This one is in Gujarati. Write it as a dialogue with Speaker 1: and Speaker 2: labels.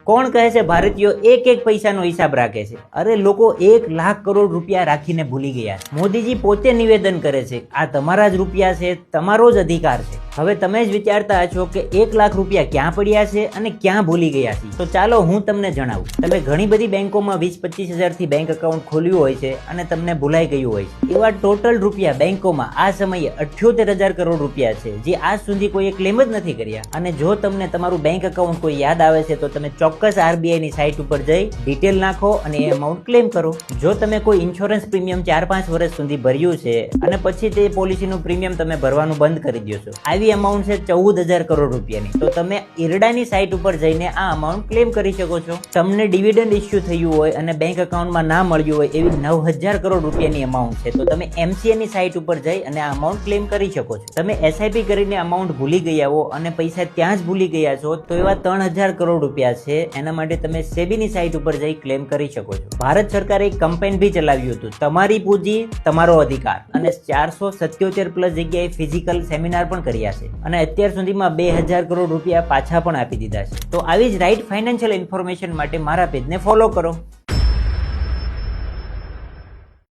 Speaker 1: કોણ કહે છે ભારતીયો એક એક પૈસાનો હિસાબ રાખે છે? અરે લોકો 1 લાખ કરોડ રૂપિયા રાખીને ભૂલી ગયા છે. મોદીજી પોતે નિવેદન કરે છે, આ તમારા જ રૂપિયા છે, તમારો જ અધિકાર છે. હવે તમે જ વિચારતા હશો કે 1 લાખ રૂપિયા ક્યાં પડ્યા છે અને ક્યાં ભૂલી ગયા છે. તો ચાલો હું તમને જણાવું. તમે ઘણી બધી બેંકોમાં 20-25 હજારથી બેંક એકાઉન્ટ ખોલ્યું હોય છે અને તમને ભૂલાઈ ગયું હોય છે. એવા ટોટલ રૂપિયા બેંકોમાં આ સમયે 78,000 કરોડ રૂપિયા છે, જે આજ સુધી કોઈએ ક્લેમ જ નથી કર્યા. અને જો તમને તમારું બેંક એકાઉન્ટ કોઈ યાદ આવે છે તો તમે ચોક્કસ RBI ની સાઇટ ઉપર જઈ ડિટેલ નાખો અને એ અમાઉન્ટ ક્લેમ કરો. જો તમે કોઈ ઇન્સ્યોરન્સ પ્રીમિયમ 4-5 વર્ષ સુધી ભર્યું છે અને પછી તે પોલિસીનું પ્રીમિયમ તમે ભરવાનું બંધ કરી દો છો, આવી અમાઉન્ટ છે 14,000 કરોડ રૂપિયાની, તો તમે IRDAI ની સાઇટ ઉપર જઈને આ અમાઉન્ટ ક્લેમ કરી શકો છો. તમને ડિવિડન્ડ ઇસ્યુ થયું હોય અને બેંક એકાઉન્ટમાં ના મળ્યું હોય એવી 9,000 કરોડ રૂપિયાની અમાઉન્ટ છે, તો તમે MCA ની સાઇટ ઉપર જઈ અને આ અમાઉન્ટ ક્લેમ કરી શકો છો. તમે SIP કરીને અમાઉન્ટ ભૂલી ગયા હો અને પૈસા ત્યાં જ ભૂલી ગયા છો, તો એવા 3,000 કરોડ રૂપિયા છે, એના માટે તમે SEBI ની સાઇટ ઉપર જઈ ક્લેમ કરી શકો છો. ભારત સરકારે એક કેમ્પેઈન બી ચલાવ્યું હતું, તમારી પૂંજી તમારો અધિકાર, અને 477 પ્લસ જગ્યાએ ફિઝિકલ સેમિનાર પણ કર્યા છે અને અત્યાર સુધીમાં 2,000 કરોડ રૂપિયા પાછા પણ આપી દીધા છે. તો આવી જ રાઈટ ફાઇનાન્શિયલ ઇન્ફોર્મેશન માટે મારા પેજને ફોલો કરો.